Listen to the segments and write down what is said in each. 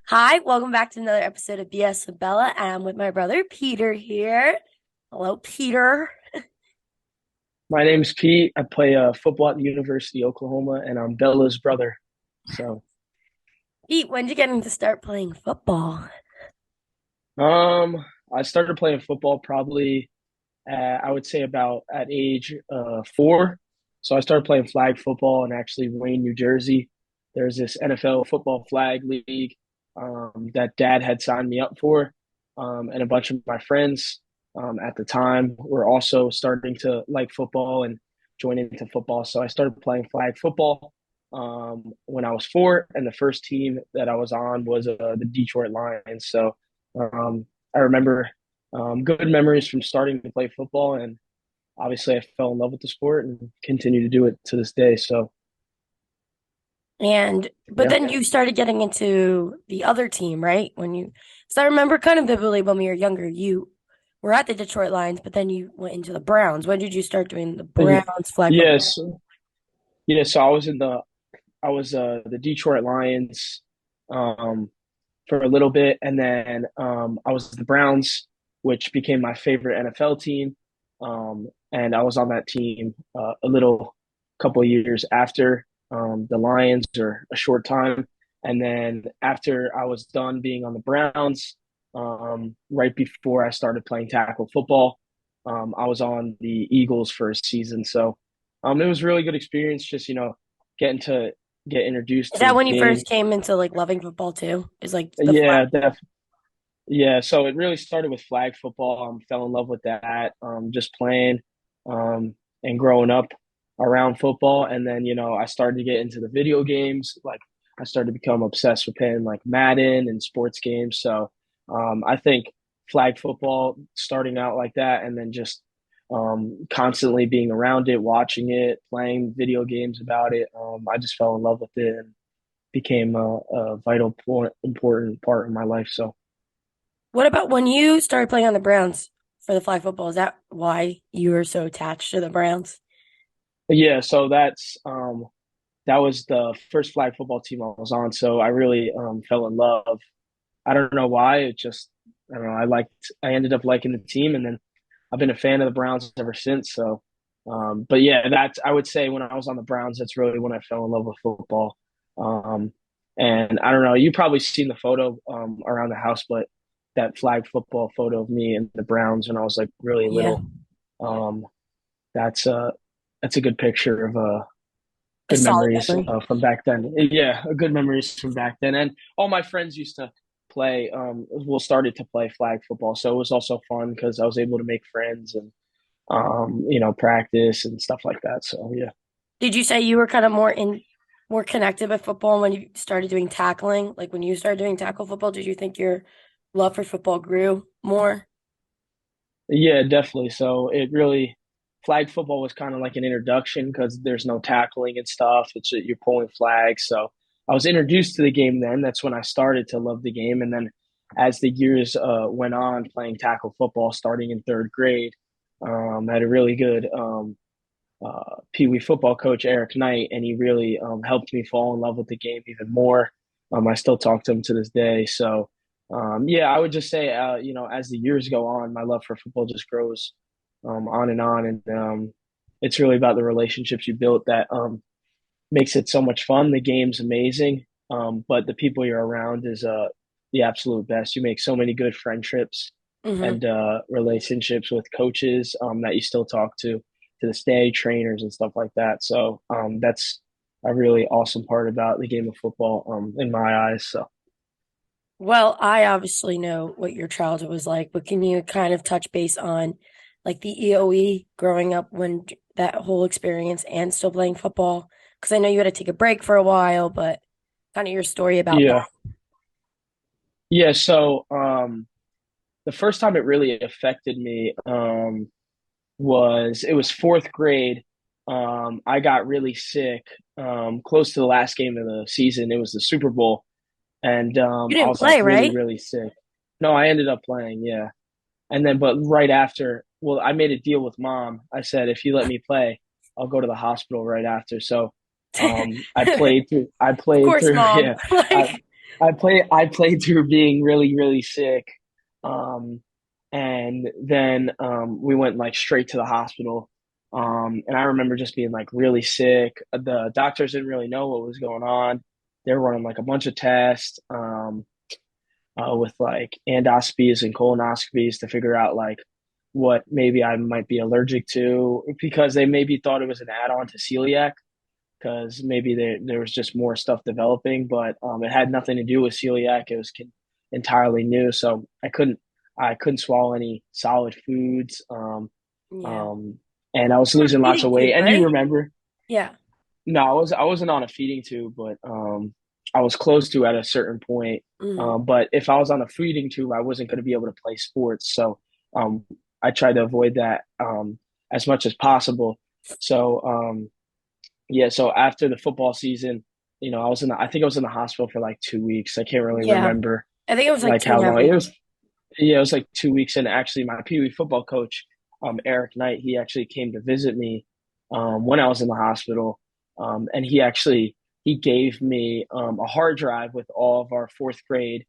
Hi, welcome back to another episode of BS with Bella. And I'm with my brother Peter here. Hello, Peter. My name's Pete. I play football at the University of Oklahoma, and I'm Bella's brother. So, Pete, when did you get into start playing football? um, I started playing football probably I would say about at age 4. So I started playing flag football in actually Wayne, New Jersey. There's this NFL football flag league that Dad had signed me up for, and a bunch of my friends at the time were also starting to like football and join into football. So I started playing flag football when I was 4, and the first team that I was on was the Detroit Lions. So I remember good memories from starting to play football, and obviously I fell in love with the sport and continue to do it to this day. So But yeah, then you started getting into the other team, right? So I remember kind of vividly when we were younger, you were at the Detroit Lions, but then you went into the Browns. When did you start doing the Browns flag football? yes, yeah. So I was the Detroit Lions um, for a little bit, and then I was the Browns, which became my favorite NFL team, and I was on that team a little couple of years after the Lions, or a short time, and then after I was done being on the Browns, right before I started playing tackle football, I was on the Eagles for a season. So it was a really good experience, just getting to get introduced Is to that the when you game. first came into like loving football too? Is like the flag? Yeah, yeah, so it really started with flag football. Fell in love with that, just playing, and growing up around football. And then, I started to get into the video games. Like, I started to become obsessed with playing like Madden and sports games. So, I think flag football starting out like that, and then just constantly being around it, watching it, playing video games about it. I just fell in love with it and became a vital, important part of my life. So. What about when you started playing on the Browns for the flag football? Is that why you were so attached to the Browns? Yeah, so that was the first flag football team I was on. So I really fell in love. I don't know why. It just I don't know. I ended up liking the team, and then I've been a fan of the Browns ever since. So, but yeah, that's I would say when I was on the Browns, that's really when I fell in love with football. Um, and I don't know. You probably seen the photo around the house, but that flag football photo of me and the Browns when I was like really Yeah, little. Um, that's that's a good picture of a good solid memories memory. from back then. Yeah, good memories from back then. And all my friends used to play, well, started to play flag football. So it was also fun because I was able to make friends and, practice and stuff like that. So yeah. Did you say you were kind of more connected with football when you started doing tackling? Like when you started doing tackle football, did you think your love for football grew more? Yeah, definitely. So it really, flag football was kind of like an introduction because there's no tackling and stuff. You're pulling flags. So I was introduced to the game then. That's when I started to love the game. And then as the years went on, playing tackle football, starting in third grade, I had a really good Pee Wee football coach, Eric Knight, and he really helped me fall in love with the game even more. I still talk to him to this day. So, yeah, I would just say, as the years go on, my love for football just grows on and on. And it's really about the relationships you built that makes it so much fun. The game's amazing, but the people you're around is the absolute best. You make so many good friendships Hmm. and relationships with coaches that you still talk to this day, trainers and stuff like that. So that's a really awesome part about the game of football in my eyes. So Well, I obviously know what your childhood was like, but can you kind of touch base on like the EOE growing up when that whole experience and still playing football? Because I know you had to take a break for a while, but kind of your story about that. yeah, yeah. So the first time it really affected me was it was fourth grade. I got really sick close to the last game of the season. It was the Super Bowl, and You I didn't was like play, really, right? really sick. No, I ended up playing, yeah. And then, but right after, well, I made a deal with mom. I said, if you let me play, I'll go to the hospital right after. So, Of I played through, course, mom. yeah, I, Like. I played through being really, really sick. Um, and then we went like straight to the hospital. And I remember just being like really sick. The doctors didn't really know what was going on. They were running like a bunch of tests with like endoscopies and colonoscopies to figure out like what maybe I might be allergic to because they maybe thought it was an add-on to celiac because maybe there was just more stuff developing, but it had nothing to do with celiac. It was entirely new, so I couldn't swallow any solid foods, Yeah. um, and I was You're losing lots feeding of tube, weight. And you right? remember? Yeah. No, I wasn't on a feeding tube, but I was close to at a certain point. Hmm. But if I was on a feeding tube, I wasn't going to be able to play sports, so um, I tried to avoid that as much as possible. So yeah, so after the football season, I think I was in the hospital for like 2 weeks. I can't really Yeah. remember I think it was like like two and how a half long it weeks. was. Yeah, it was like 2 weeks. And actually my Pee Wee football coach, Eric Knight, he actually came to visit me when I was in the hospital. And he gave me a hard drive with all of our fourth grade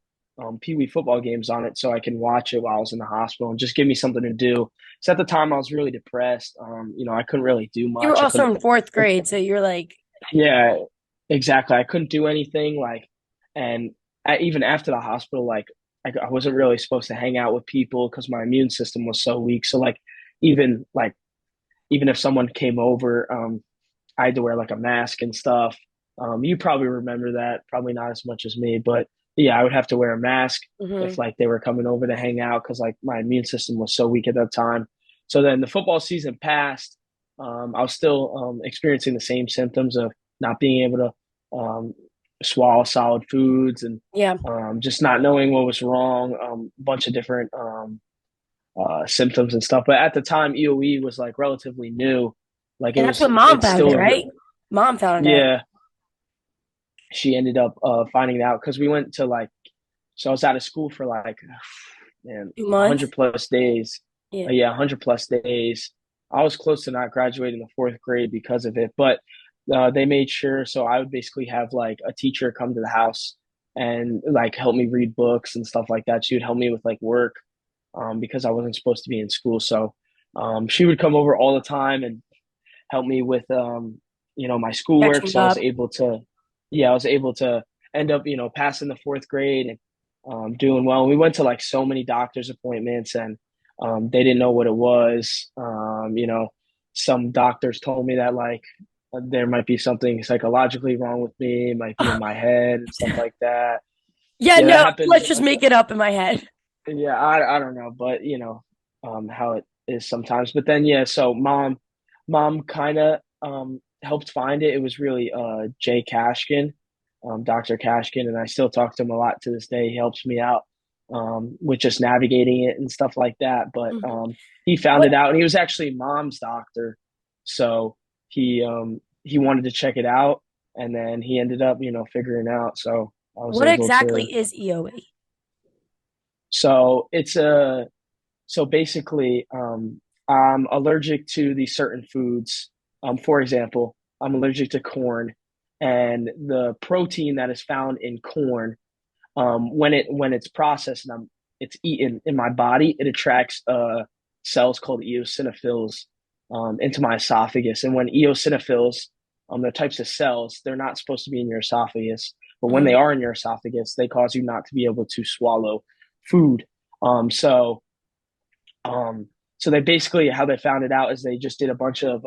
Pee Wee football games on it so I can watch it while I was in the hospital and just give me something to do. So at the time I was really depressed. I couldn't really do You were much. I also couldn't in fourth grade, so you're like, Yeah, exactly. I couldn't do anything and even after the hospital, like I wasn't really supposed to hang out with people because my immune system was so weak. So even like even if someone came over, I had to wear like a mask and stuff. You probably remember that, probably not as much as me, but yeah, I would have to wear a mask if hmm like they were coming over to hang out because like my immune system was so weak at that time. So then the football season passed. I was still experiencing the same symptoms of not being able to swallow solid foods and yeah. just not knowing what was wrong. A bunch of different symptoms and stuff. But at the time, EOE was like relatively new. Like And that's when mom it's found it, still right? Mom found it. yeah. She ended up finding out because we went to like so I was out of school for like man 2 months. 100 plus days. Yeah. Yeah, 100 plus days. I was close to not graduating the fourth grade because of it, but they made sure so I would basically have like a teacher come to the house and like help me read books and stuff like that. She would help me with like work because I wasn't supposed to be in school. So she would come over all the time and help me with my schoolwork. Catching So up. I was able to end up passing the fourth grade and doing well. We went to like so many doctor's appointments and they didn't know what it was. Some doctors told me that like there might be something psychologically wrong with me, it might be in my head and stuff like that. Yeah, Yeah, that no, happens. let's just make it up in my head. Yeah, I don't know, but how it is sometimes. But then yeah, so mom kind of helped find it. It was really Jay Kashkin, Dr. Kashkin, and I still talk to him a lot to this day. He helps me out with just navigating it and stuff like that. But Mhm. he found What it out, and he was actually mom's doctor, so he wanted to check it out, and then he ended up figuring out. So I was what able to. exactly is EOE? So so basically, I'm allergic to these certain foods. For example, I'm allergic to corn, and the protein that is found in corn, when it's processed and it's eaten in my body, it attracts cells called eosinophils into my esophagus. And when eosinophils, the types of cells, they're not supposed to be in your esophagus, but when they Mhm. are in your esophagus, they cause you not to be able to swallow food. Um, so um, so they basically how they found it out is they just did a bunch of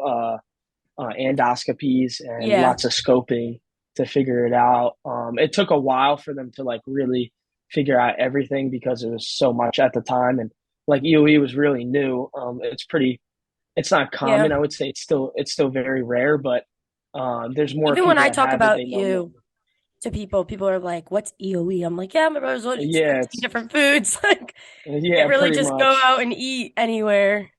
endoscopies and Yeah. lots of scoping to figure it out. It took a while for them to like really figure out everything because it was so much at the time, and like EOE was really new. It's not Yeah. common. I would say it's still very rare, but there's more Even when people I that talk have it. They about know more. you to people, people are like, "What's EOE?" I'm like, "Yeah, my brother's allergic to Yeah, 15 different foods." Like, yeah, can't really pretty just go much. out and eat anywhere.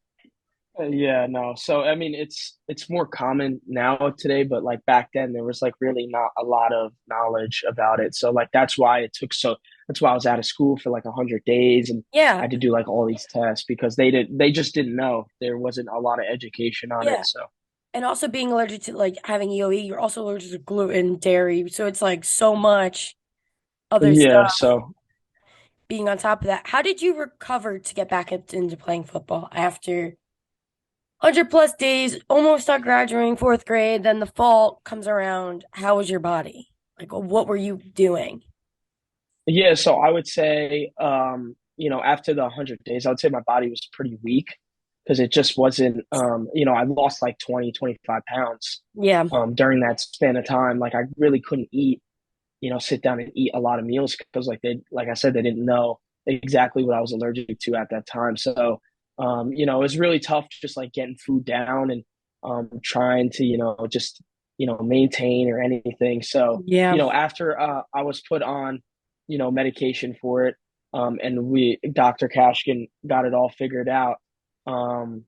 Yeah, no. So I mean, it's more common now today, but like back then, there was like really not a lot of knowledge about it. So like that's why it took so. That's why I was out of school for like 100 days and I Yeah. had to do like all these tests because they just didn't know there wasn't a lot of education on it. Yeah. So And also being allergic to like having EOE, you're also allergic to gluten, dairy. So it's like so much. other Yeah, stuff so being on top of that. How did you recover to get back into playing football after 100 plus days, almost start graduating fourth grade, then the fall comes around? How was your body? Like, what were you doing? yeah, so I would say, after the 100 days, I would say my body was pretty weak because it just wasn't, I lost like 20, 25 pounds Yeah, during that span of time. Like I really couldn't eat, sit down and eat a lot of meals because like I said, they didn't know exactly what I was allergic to at that time. So, it was really tough just like getting food down and trying to, just, maintain or anything. So, yeah, after I was put on, medication for it, and Dr. Kashkin got it all figured out. Um,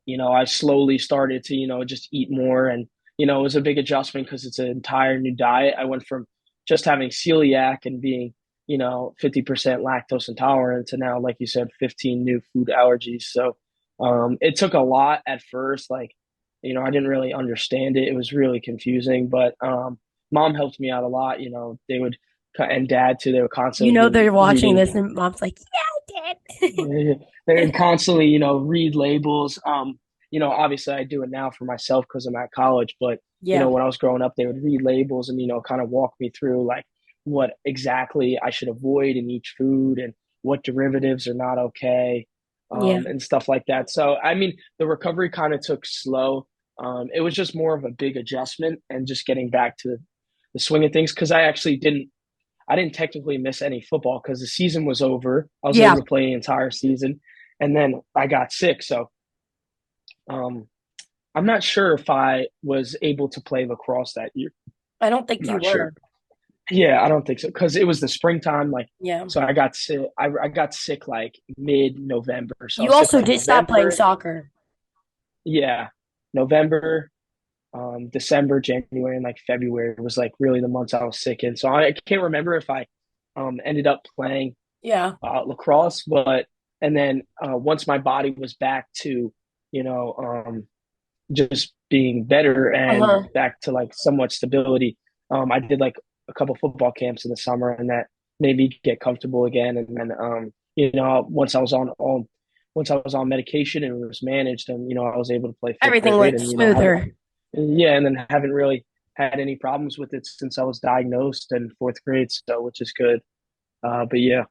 I slowly started to, just eat more. And, it was a big adjustment because it's an entire new diet. I went from just having celiac and being, 50% lactose intolerant to now, like you said, 15 new food allergies. So it took a lot at first. Like, I didn't really understand it. It was really confusing, but mom helped me out a lot. And dad too, they were you constantly know they're watching reading. this, and mom's like, "Yeah, I did." They would constantly, read labels. Obviously I do it now for myself because I'm at college, but Yeah, when I was growing up, they would read labels and, kind of walk me through like what exactly I should avoid in each food and what derivatives are not okay, yeah, and stuff like that. So, I mean, the recovery kind of took slow. It was just more of a big adjustment and just getting back to the swing of things because I didn't technically miss any football because the season was over. I was able yeah. to play the entire season, and then I got sick. So um, I'm not sure if I was able to play lacrosse that year. I don't think I'm you not were. sure. Yeah, I don't think so because it was the springtime. Like, Yeah. so I got sick. I got sick like mid-November. So I You was sick also like did stop playing November. soccer. Yeah, November, December, January, and like February was like really the months I was sick in. So I can't remember if I ended up playing Yeah. lacrosse, but and then once my body was back to, you know, just being better and Uh-huh. back to like somewhat stability, I did like a couple football camps in the summer, and that made me get comfortable again. And then, once I was on medication and it was managed, and I was able to play fifth Everything grade, went and haven't, smoother. yeah, and then haven't really had any problems with it since I was diagnosed in fourth grade, so which is good. But yeah.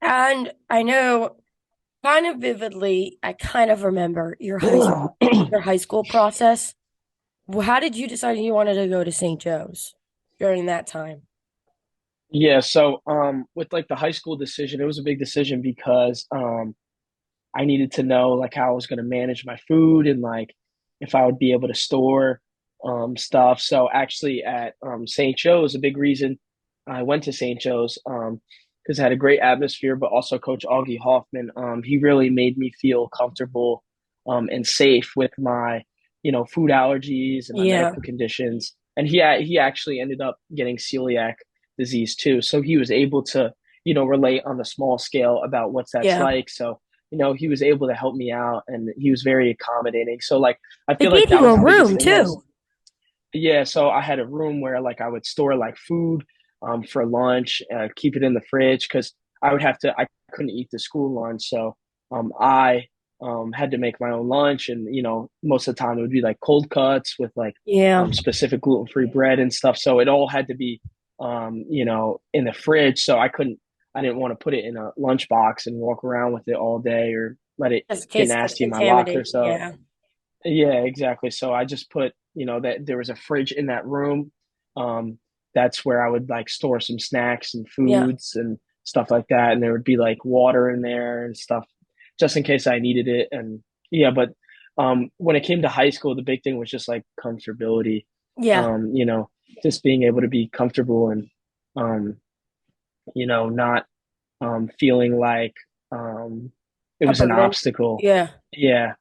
And I know kind of vividly, I kind of remember your high school process. How did you decide you wanted to go to St. Joe's during that time? Yeah, so with like the high school decision, it was a big decision because I needed to know like how I was going to manage my food and like if I would be able to store stuff. So actually at St. Joe's, a big reason I went to St. Joe's because it had a great atmosphere, but also Coach Augie Hoffman, he really made me feel comfortable and safe with my, food allergies and my Yeah. medical conditions. And he actually ended up getting celiac disease too. So he was able to, relate on the small scale about what's that's Yeah. like. So he was able to help me out and he was very accommodating. So like I They feel like gave that you was a the biggest room thing was too. yeah, so I had a room where like I would store like food for lunch, keep it in the fridge because I couldn't eat the school lunch. So I had to make my own lunch and most of the time it would be like cold cuts with like Yeah. specific gluten-free bread and stuff. So it all had to be in the fridge. So I didn't want to put it in a lunchbox and walk around with it all day or let it Just in get case it gets nasty in my locker. contaminated. So Yeah. yeah, exactly. So I just put, that there was a fridge in that room. Um, that's where I would like store some snacks and Yeah. foods and stuff like that. And there would be like water in there and stuff just in case I needed it. And yeah, but when it came to high school, the big thing was just like comfortability. Yeah. Um, you know, just being able to be comfortable and um, not feeling like it A was an burden. obstacle. Yeah. Yeah,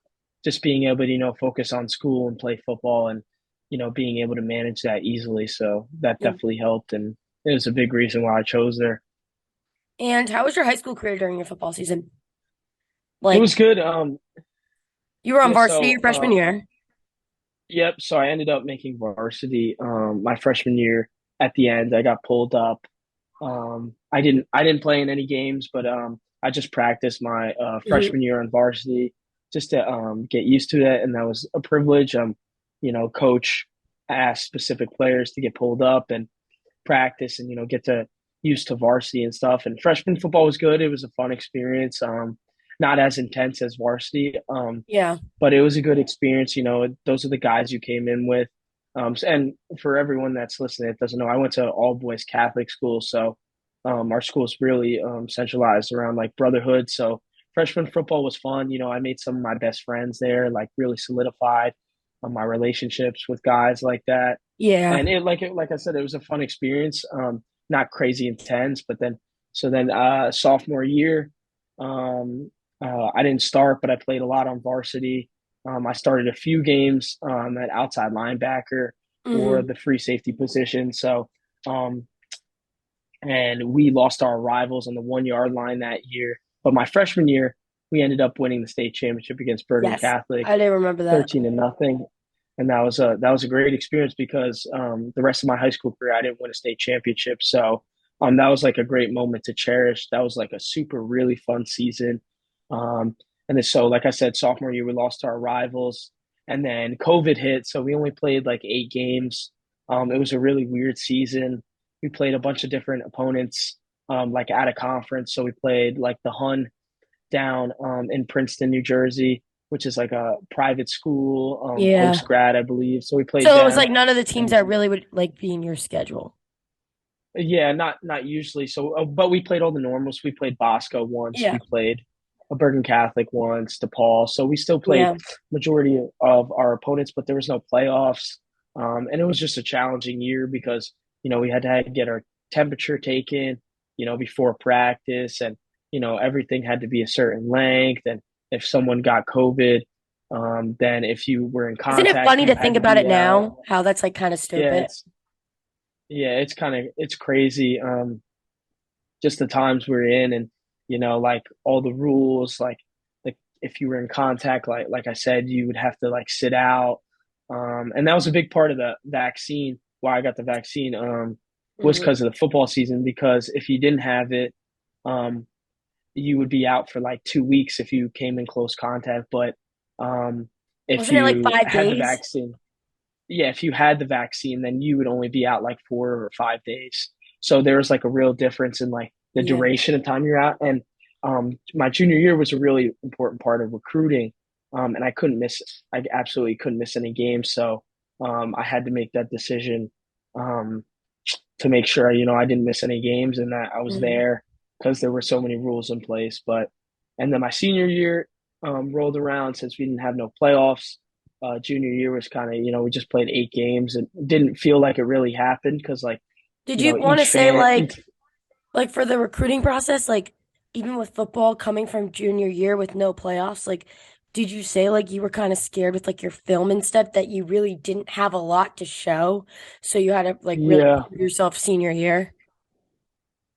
just being able to, focus on school and play football and, being able to manage that easily. So that Yeah. definitely helped. And it was a big reason why I chose there. And how was your high school career during your football season? It Like was good. you were on Yeah, varsity your freshman year. yep. So I ended up making varsity my freshman year at the end. I got pulled up. I didn't play in any games, but I just practiced my Hmm. freshman year on varsity just to get used to it, and that was a privilege. Coach asked specific players to get pulled up and practice and get to used to varsity and stuff. And freshman football was good. It was a fun experience. Not as intense as varsity. Yeah. But it was a good experience. Those are the guys you came in with. And for everyone that's listening that doesn't know, I went to all boys Catholic school, so our school is really centralized around like brotherhood. So freshman football was fun. I made some of my best friends there, like really solidified my relationships with guys like that. Yeah. And like I said, it was a fun experience. Not crazy intense, but then sophomore year, um, I didn't start, but I played a lot on varsity. I started a few games at outside linebacker or Hmm. the free safety position. Um, and we lost our rivals on the 1 yard line that year. But my freshman year, we ended up winning the state championship against Bergen Yes. Catholic, I didn't remember that. 13-0, and that was a great experience because the rest of my high school career I didn't win a state championship. So that was like a great moment to cherish. That was like a super really fun season. Um, and then so like I said, sophomore year we lost to our rivals, and then COVID hit, so we only played like 8 games. It was a really weird season. We played a bunch of different opponents, like at a conference. So we played like the Hun down in Princeton, New Jersey, which is like a private school, Yeah. post grad, I believe. So we played So it was them, like none of the teams and that really would like be in your schedule. yeah, not usually. So, but we played all the normals. We played Bosco once. Yeah. We played a Bergen Catholic once, DePaul. So we still played Yeah. majority of our opponents, but there was no playoffs. And it was just a challenging year because we had to get our temperature taken, before practice, and everything had to be a certain length. And if someone got COVID, then if you were in Isn't it contact, funny you to had think to about it be out. now? How that's like kind of Yeah, stupid. it's crazy. Just the times we're in, and like all the rules, like if you were in contact, like I said, you would have to like sit out. And that was a big part of the vaccine. Why I got the vaccine was Hmm. because of the football season, because if you didn't have it, um you would be out for like 2 weeks if you came in close contact. But if Wasn't it like you five had the days? vaccine, yeah, if you had the vaccine, then you would only be out like 4 or 5 days. So there was like a real difference in like the Yeah. duration of time you're out. And my junior year was a really important part of recruiting. And I absolutely couldn't miss any games. So I had to make that decision um, to make sure, I didn't miss any games and that I was Hmm. there because there were so many rules in place. And then my senior year rolled around since we didn't have no playoffs. Junior year was kind of, we just played 8 games and didn't feel like it really happened because, like, Did you want to each say fan, each, like for the recruiting process, like even with football coming from junior year with no playoffs, like did you say like you were kind of scared with like your film and stuff that you really didn't have a lot to show, so you had to like really yeah, prove yourself senior year?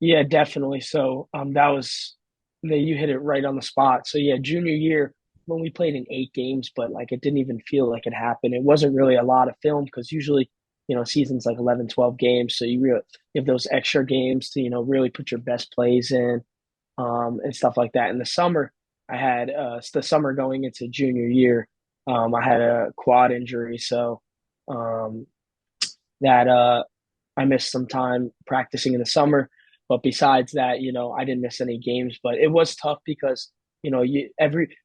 yeah, definitely. So that was that you hit it right on the spot. So yeah, junior year when we played in 8 games, but like it didn't even feel like it happened. It wasn't really a lot of film because usually, seasons like 11, 12 games. So you have those extra games to, really put your best plays in, and stuff like that. In the summer, I had the summer going into junior year, I had a quad injury. So um that I missed some time practicing in the summer. But besides that, I didn't miss any games. But it was tough because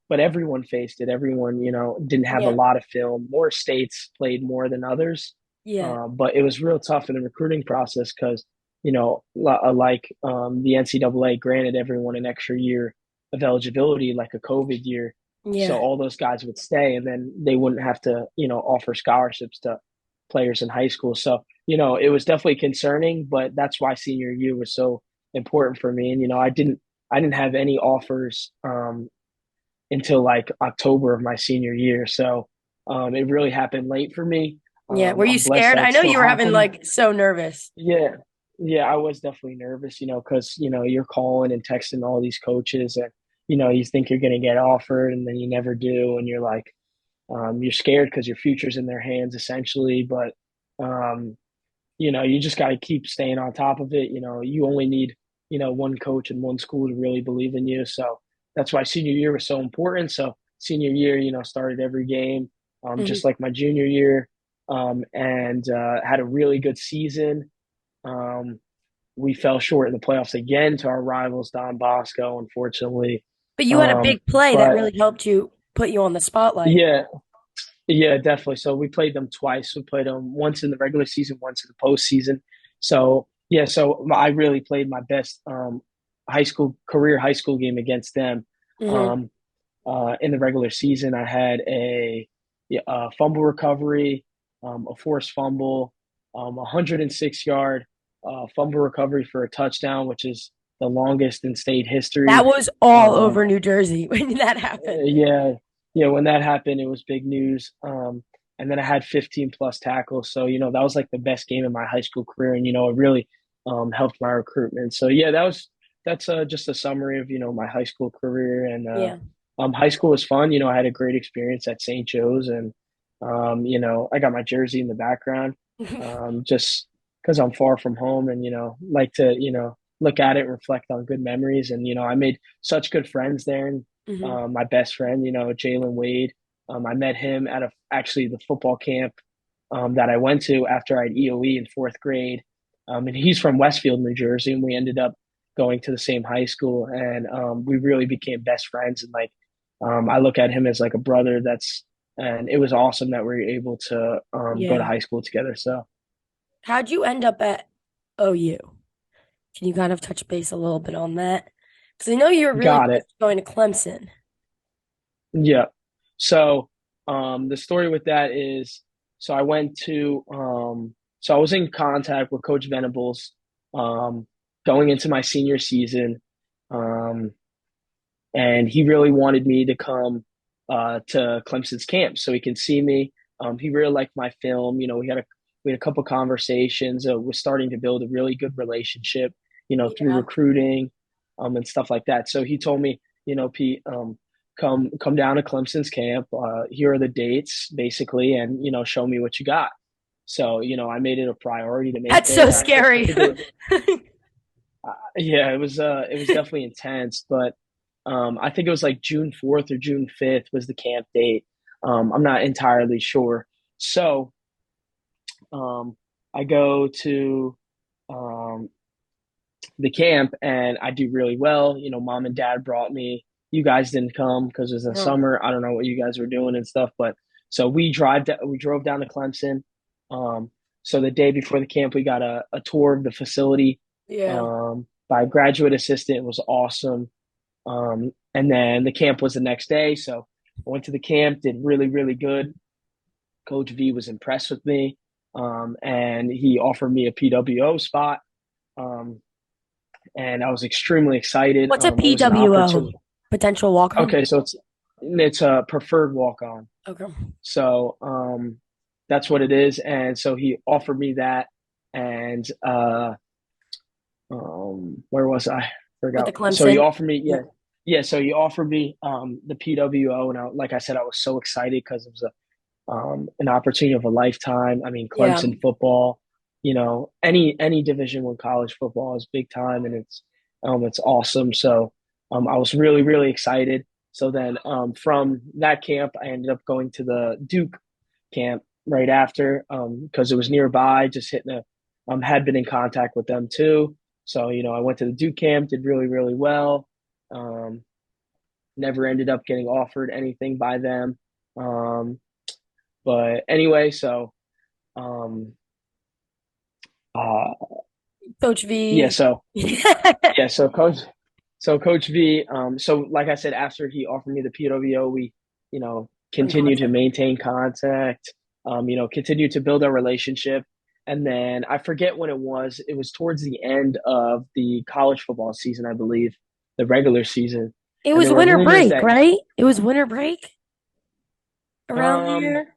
but everyone faced it. Everyone, didn't have a Yeah. lot of film. More states played more than others, Yeah. but it was real tough in the recruiting process because like the NCAA granted everyone an extra year of eligibility, like a COVID year. So Yeah. all those guys would stay, and then they wouldn't have to, offer scholarships to players in high school. So it was definitely concerning, but that's why senior year was so important for me. And I didn't have any offers until like October of my senior year. So it really happened late for me. Yeah. Were you I'm blessed scared? that I it know still you were having happened. like so nervous. Yeah. Yeah, I was definitely nervous, because, you're calling and texting all these coaches, and, you think you're going to get offered and then you never do. And you're like, you're scared because your future's in their hands essentially. But um, you just got to keep staying on top of it. You only need, one coach and one school to really believe in you. So that's why senior year was so important. So senior year, started every game, Hmm. just like my junior year, and had a really good season. Um, we fell short in the playoffs again to our rivals, Don Bosco, unfortunately. But you had a Um, big play that but really helped you put you on the spotlight. yeah, yeah, definitely. So we played them twice. We played them once in the regular season, once in the postseason. So yeah, so I really played my best high school game against them. Hmm. Um, in the regular season, I had a fumble recovery, a forced fumble, 106-yard fumble recovery for a touchdown, which is the longest in state That history. was all Um, over New Jersey when that happened. yeah, yeah. When that happened, it was big news. And then I had 15 plus tackles, so that was like the best game in my high school career, and it really helped my recruitment. So yeah, that's just a summary of my high school career, and Yeah. high school was fun. I had a great experience at St. Joe's, and I got my jersey in the background, just because I'm far from home, and like to look at it, reflect on good memories, and I made such good friends there, and Hmm. my best friend, Jalen Wade. I met him at actually the football camp that I went to after I had EOE in fourth grade. And he's from Westfield, New Jersey, and we ended up going to the same high school, and we really became best friends. And like, I look at him as like a brother. And it was awesome that we were able to go to Yeah. high school together. So How'd you end up at OU? Can you kind of touch base a little bit on that? Because I know you were really got close it. to going to Clemson. Yeah. So the story with that is, so I was in contact with Coach Venables going into my senior season, um, and he really wanted me to come to Clemson's camp so he can see me. He really liked my film. We had a couple conversations. We're starting to build a really good relationship, through Yeah. recruiting, and stuff like that. So he told me, Pete, come down to Clemson's camp. Here are the dates, basically, and show me what you got. So I made it a priority to make That's so there. I scary. think yeah, it was definitely intense, but I think it was like June 4th or June 5th was the camp date. I'm not entirely sure. So um, I go to um, the camp and I do really well. Mom and dad brought me. You guys didn't come because it was in Oh, summer. I don't know what you guys were doing and stuff, but so we drove down to Clemson. Um, so the day before the camp, we got a tour of the facility yeah. by a graduate assistant. It was awesome. And then the camp was the next day. So I went to the camp, did really, really good. Coach V was impressed with me. And he offered me a PWO spot. Um, and I was extremely excited. What's a It was an PWO? opportunity. Potential walk-on? Okay, so it's a preferred walk on. Okay. So that's what it is. And so he offered me that. And where was I? With the Forgot. So he Clemson? offered me, Yeah. yeah, yeah. So he offered me the PWO, and like I said, I was so excited because it was an opportunity of a lifetime. I mean, Yeah. Clemson football, any Division One college football is big time, and it's awesome. So I was really really excited. So then from that camp, I ended up going to the Duke camp right after because it was nearby. Just hitting a had been in contact with them too. So I went to the Duke camp, did really really well. Um, Never ended up getting offered anything by them. Um, but anyway, so um, uh, Coach yeah, V. so yeah, Coach V. So like I said, after he offered me the PWO, we On continued to contact. maintain contact. Continue to build our relationship, and then I forget when it was. It was towards the end of the college football season, I believe, the regular season, It and was there were winter rumors break, that right? It was winter break around um there.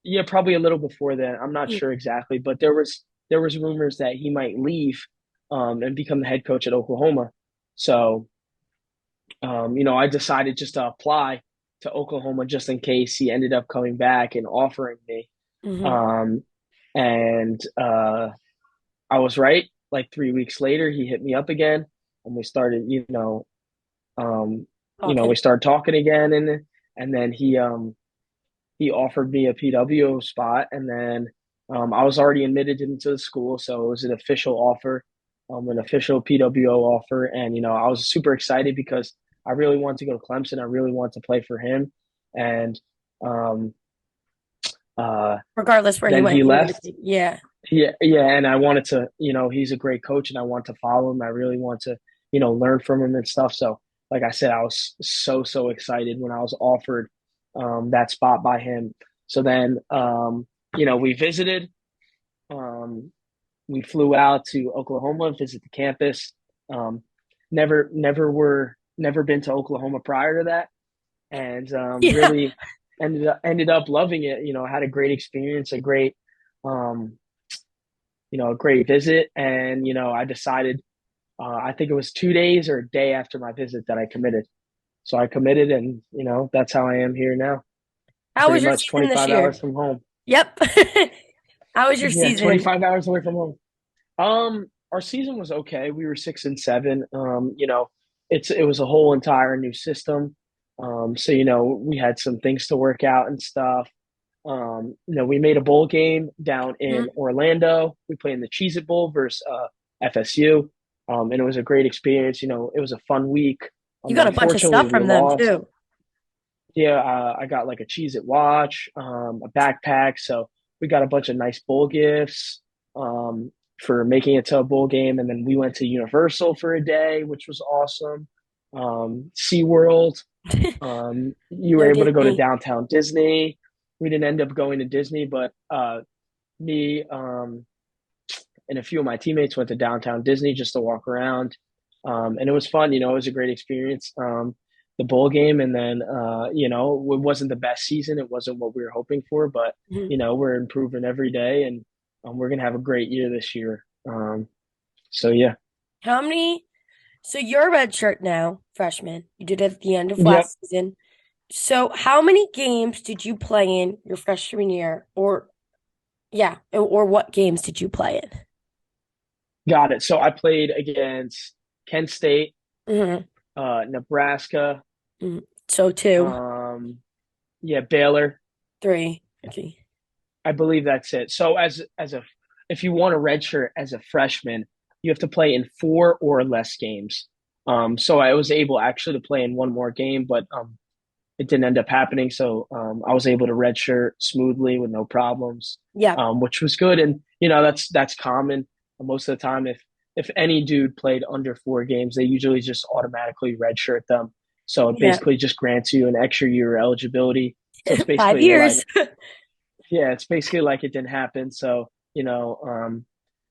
yeah, probably a little before then. I'm not Yeah. sure exactly, but there was rumors that he might leave and become the head coach at Oklahoma. So, I decided just to apply to Oklahoma just in case he ended up coming back and offering me. Hmm. Um, And I was right. Like 3 weeks later, he hit me up again, and we started, we Talking. started talking again, and then he offered me a PWO spot, and then I was already admitted into the school, so it was an official offer, an official PWO offer, and I was super excited because I really wanted to go to Clemson. I really wanted to play for him, and um, uh, Regardless where he then went, he you were gonna left. take. Yeah. Yeah, yeah, and I wanted to, he's a great coach, and I want to follow him. I really want to, learn from him and stuff. So, like I said, I was so excited when I was offered that spot by him. So then, we visited. Um, we flew out to Oklahoma, visit the campus. Um, never been to Oklahoma prior to that, and Yeah. really ended up loving it. I had a great experience, um, a great visit. And, I decided, I think it was 2 days or a day after my visit that I committed. So I committed, and, that's how I am here now, How pretty was your much season this 25 year? hours from home. Yep. How was your Yeah, season? 25 hours away from home. Our season was okay. We were 6-7. It was a whole entire new system. So we had some things to work out and stuff. We made a bowl game down in Mhm. Orlando. We played in the Cheez It Bowl versus FSU. And it was a great experience. It was a fun week. You got a bunch of Unfortunately, stuff we from them lost. too. Yeah, I got like a Cheez It watch, a backpack. So we got a bunch of nice bowl gifts for making it to a bowl game. And then we went to Universal for a day, which was awesome. SeaWorld. You were No able to go to Disney. downtown Disney. We didn't end up going to Disney, but me and a few of my teammates went to downtown Disney just to walk around. And it was fun. It was a great experience. The bowl game, and then it wasn't the best season. It wasn't what we were hoping for, but Mhm. we're improving every day, and we're gonna have a great year this year. So yeah, How many? So you're a red shirt now, freshman. You did it at the end of yep, last season. So how many games did you play in your freshman year? Or yeah, or what games did you play got it. So I played against Kent State, in? Nebraska, So two, um, yeah, Baylor. three. Okay. I believe that's it. So if you want a redshirt as a freshman, you have to play in four or less games. So I was able actually to play in one more game, but it didn't end up happening. So I was able to redshirt smoothly with no problems, Yeah. which was good. And that's common. Most of the time, if any dude played under 4 games, they usually just automatically redshirt them. So it Yeah. basically just grants you an extra year eligibility. So it's 5 basically like, years. yeah, it's basically like it didn't happen. So,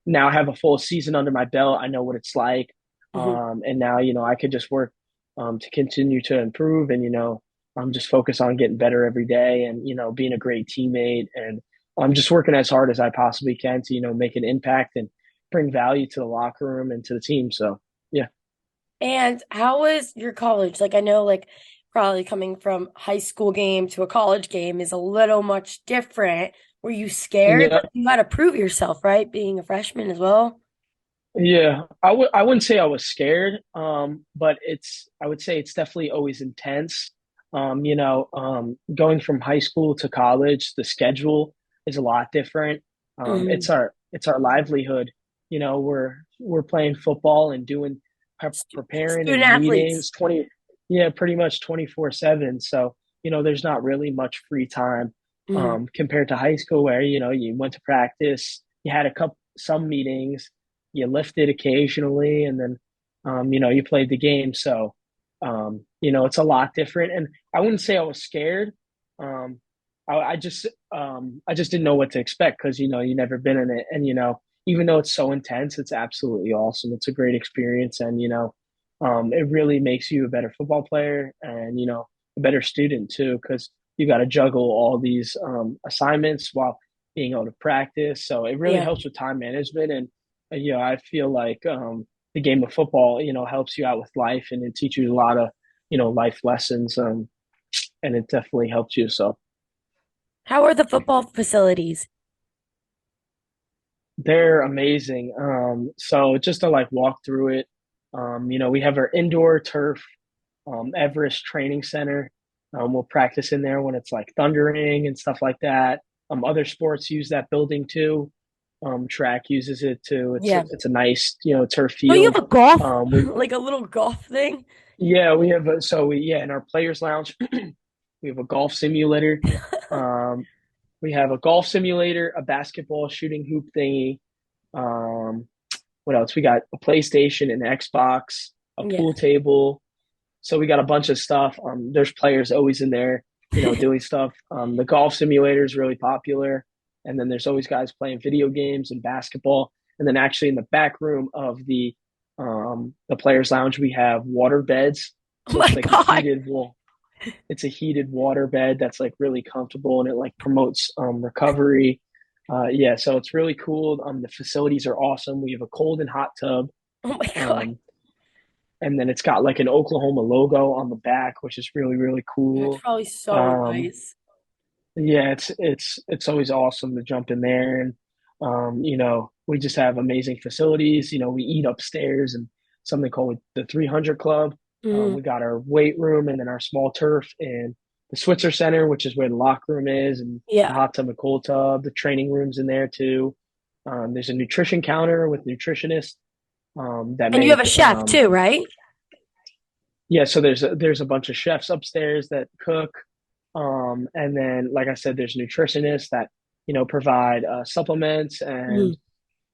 now I have a full season under my belt. I know what it's like. Mhm. And now, I could just work to continue to improve, and, I'm just focused on getting better every day, and, being a great teammate, and I'm just working as hard as I possibly can to, make an impact and bring value to the locker room and to the team. So, yeah. And how was your college? Like I know like probably coming from high school game to a college game is a little much different. Were you scared? Yeah. Like you got to prove yourself, right? Being a freshman as well. Yeah, I wouldn't say I was scared, but I would say it's definitely always intense. Going from high school to college, the schedule is a lot different. Mhm. It's our livelihood. We're playing football and doing preparing Student and athletes. meetings 20, yeah, pretty much 24/7. So, there's not really much free time Mhm. compared to high school where, you went to practice, you had some meetings, you lifted occasionally, and then you played the game. So it's a lot different. And I wouldn't say I was scared. Um, I just didn't know what to expect because you never been in it, and even though it's so intense, it's absolutely awesome. It's a great experience, and it really makes you a better football player, and a better student too, because you got to juggle all these assignments while being able to practice. So it really Yeah. helps with time management, and I feel like the game of football, helps you out with life, and it teaches you a lot of life lessons, and it definitely helps you. So How are the football facilities? They're amazing. So just to like walk through it, we have our indoor turf, Everest Training Center. We'll practice in there when it's like thundering and stuff like that. Other sports use that building too. Track uses it too. It's Yeah. it's a nice, turf Oh, you field. have a golf, We like a little golf thing? Yeah, we have in our players lounge we have a golf simulator. Um, we have a golf simulator, a basketball shooting hoop thingy. Um, what else? We got a PlayStation, an Xbox, a Yeah. pool table. So we got a bunch of stuff. There's players always in there, doing stuff. The golf simulator is really popular, and then there's always guys playing video games and basketball. And then actually in the back room of the players' lounge, we have water beds. Oh So my it's like a God. heated wall. It's a heated water bed that's like really comfortable, and it like promotes recovery. Yeah, so it's really cool. The facilities are awesome. We have a cold and hot tub. Oh my God. Um, and then it's got like an Oklahoma logo on the back, which is really really That's cool. probably so Um, nice. yeah, it's always awesome to jump in there, and we just have amazing facilities. We eat upstairs and something called the 300 Club. Mm, We got our weight room and then our small turf and the Switzer Center, which is where the locker room is, and the yeah. hot tub and cold tub. The training rooms in there too. There's a nutrition counter with nutritionists that And you have make a chef too, right? yeah, so there's a bunch of chefs upstairs that cook, and then like I said, there's nutritionists that provide supplements and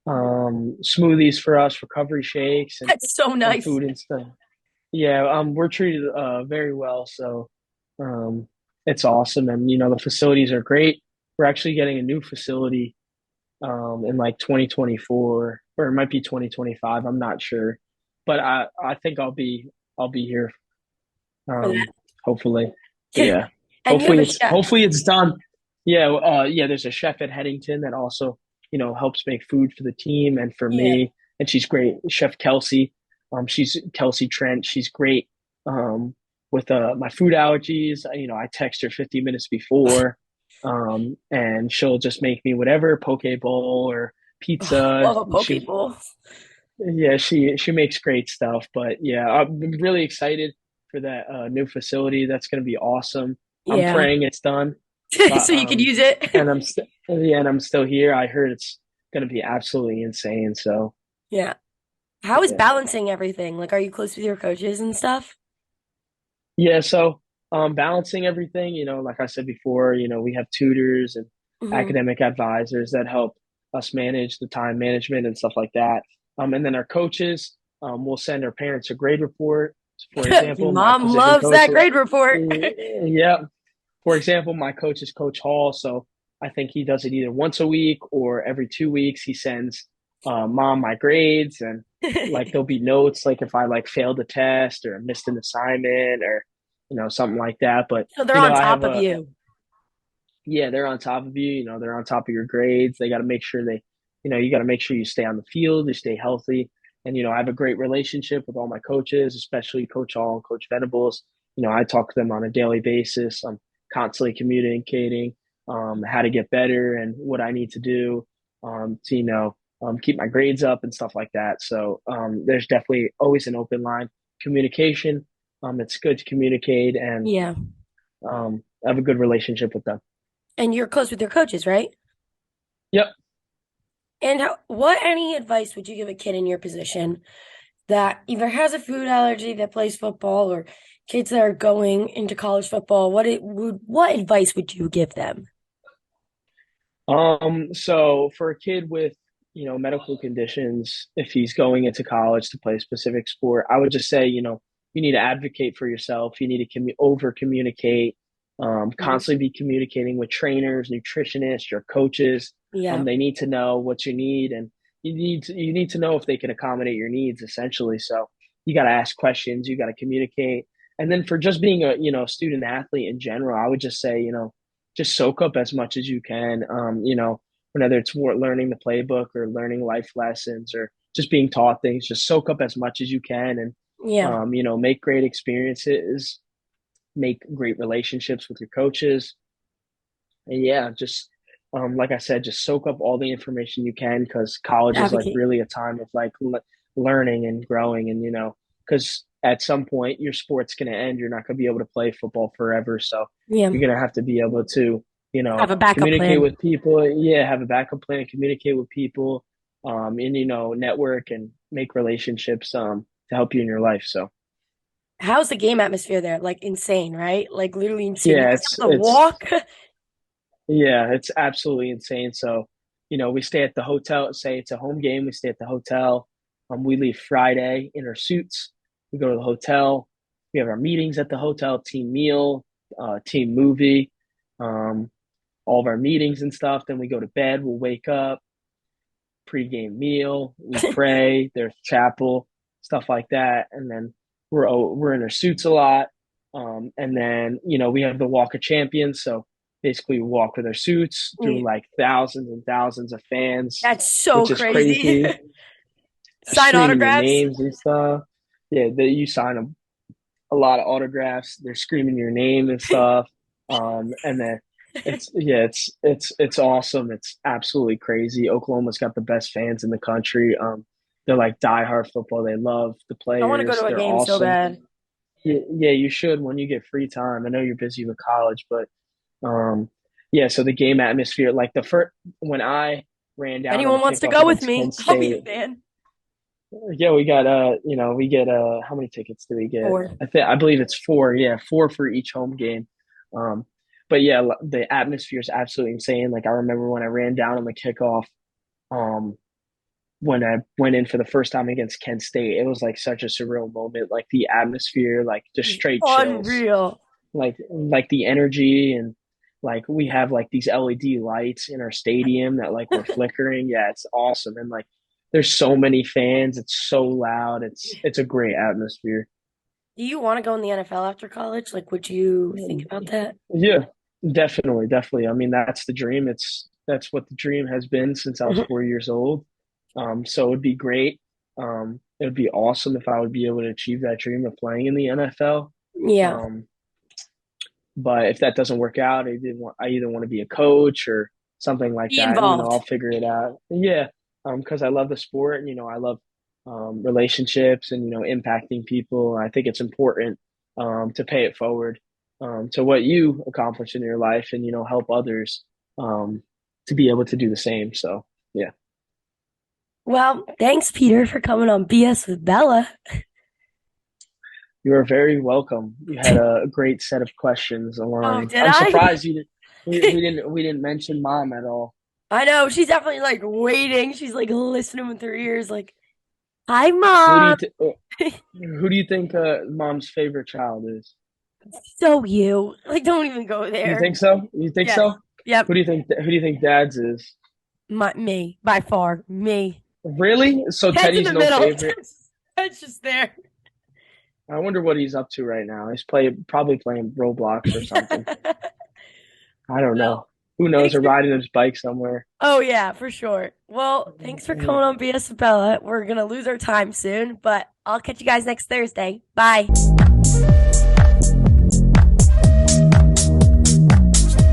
Mm, smoothies for us, recovery shakes, and that's so nice. food and stuff. Yeah, we're treated very well, so um, it's awesome, and the facilities are great. We're actually getting a new facility in like 2024, or it might be 2025. I'm not sure, but I think I'll be here For um, that. hopefully. Yeah. And you have a chef. Hopefully it's done. Yeah, yeah, there's a chef at Headington that also, helps make food for the team and for Yeah. me. And she's great. Chef Kelsey. She's Kelsey Trent. She's great. With my food allergies. I text her 50 minutes before. And she'll just make me whatever, poke bowl or Oh, pizza. love a poke bowl. Yeah, she makes great stuff. But yeah, I'm really excited for that new facility. That's going to be awesome. I'm Yeah. praying it's done, but So you could use it. and I'm still here. I heard it's going to be absolutely insane. So Yeah. How is yeah, balancing everything? Like, are you close with your coaches and stuff? yeah. So balancing everything. Like I said before, we have tutors and Hmm. academic advisors that help us manage the time management and stuff like that. And then our coaches will send our parents a grade report. For example, my Mom position loves coach, that grade report. yeah. For example, my coach is Coach Hall, so I think he does it either once a week or every 2 weeks. He sends mom my grades, and like there'll be notes like if I like failed a test or missed an assignment or something like that. But So they're on I have top of a you. yeah, they're on top of you. They're on top of your grades. They got to make sure you got to make sure you stay on the field, you stay healthy. And, I have a great relationship with all my coaches, especially Coach Hall and Coach Venables. I talk to them on a daily basis. I'm constantly communicating how to get better and what I need to do to, keep my grades up and stuff like that. So there's definitely always an open line communication. It's good to communicate and Yeah. have a good relationship with them. And you're close with your coaches, right? Yep. And what any advice would you give a kid in your position that either has a food allergy that plays football or kids that are going into college football? What advice would you give them? So for a kid with, medical conditions, if he's going into college to play a specific sport, I would just say, you need to advocate for yourself. You need to over communicate, Mhm. constantly be communicating with trainers, nutritionists, your coaches. Yeah. They need to know what you need, and you need to know if they can accommodate your needs essentially. So you got to ask questions, you got to communicate. And then for just being a, student athlete in general, I would just say, just soak up as much as you can. Whether it's more learning the playbook or learning life lessons or just being taught things, just soak up as much as you can and, Yeah. make great experiences, make great relationships with your coaches. And yeah, just Like I said, just soak up all the information you can because college is like Advocate. really a time of like learning and growing, and because at some point your sport's going to end, you're not going to be able to play football forever, so Yeah. you're going to have to be able to Have a backup communicate plan. with people, yeah, have a backup plan, communicate with people, and network and make relationships to help you in your life. So How's the game atmosphere there? Like insane, right? Like literally insane. You yeah, guys have to walk. it's absolutely insane. So, we stay at the hotel. Say it's a home game, we stay at the hotel. We leave Friday in our suits. We go to the hotel. We have our meetings at the hotel, team meal, team movie, um, all of our meetings and stuff. Then we go to bed. We'll wake up, pregame meal. We pray. There's chapel, stuff like that, and then we're in our suits a lot. And then we have the Walk of Champions, so basically we walk with our suits through like thousands and thousands of fans, That's so which is crazy. crazy. Sign Screaming your autographs. names and stuff. Yeah, that you sign a lot of autographs. They're screaming your name and stuff. And then it's awesome. It's absolutely crazy. Oklahoma's got the best fans in the country. They're like diehard football. They love the I want to go players. to a They're game so awesome. bad. Yeah, yeah, you should when you get free time. I know you're busy with college, but um, yeah. So the game atmosphere, like the first when I ran down on the Anyone wants to kickoff go with against Kent me? I'll be a State, fan. yeah, we got we get how many tickets do we get? Or I believe it's four. Yeah, four for each home game. Um, but yeah, the atmosphere is absolutely insane. Like I remember when I ran down on the kickoff, um, when I went in for the first time against Kent State, it was like such a surreal moment. Like the atmosphere, like just straight chills, unreal. like the energy and like we have like these LED lights in our stadium that like were flickering. Yeah, it's awesome. And like there's so many fans. It's so loud. It's a great atmosphere. Do you want to go in the NFL after college? Like, would you think about that? Yeah, definitely, definitely. I mean, that's the dream. That's what the dream has been since I was 4 years old. So it'd be great. It would be awesome if I would be able to achieve that dream of playing in the NFL. Yeah, Um, But if that doesn't work out, I either want to be a coach or something like be that, and involved. I'll figure it out. Yeah, because I love the sport, and I love relationships and impacting people. I think it's important to pay it forward to what you accomplish in your life, and help others um, to be able to do the same. So yeah, Well, thanks, Peter, for coming on BS with Bella. you are very welcome. You had a great set of questions Oh, along. did I'm I? surprised you didn't. We didn't mention mom at all. I know. She's definitely like waiting. She's like listening with her ears, like, hi, Who do you mom. th- Who do you think mom's favorite child is? So you. Like, don't even go You there. think so? You think Yes. so? Yep. Who do you think dad's is? Me. By far. Me. Really? So Ted's in Teddy's the no middle. favorite. Ted's just there. I wonder what he's up to right now. Probably playing Roblox or something. I don't Well, know. Who knows? thanks Or for. riding his bike somewhere. Oh, yeah, for sure. Well, thanks for Yeah. coming on BS with Bella. We're going to lose our time soon, but I'll catch you guys next Thursday. Bye.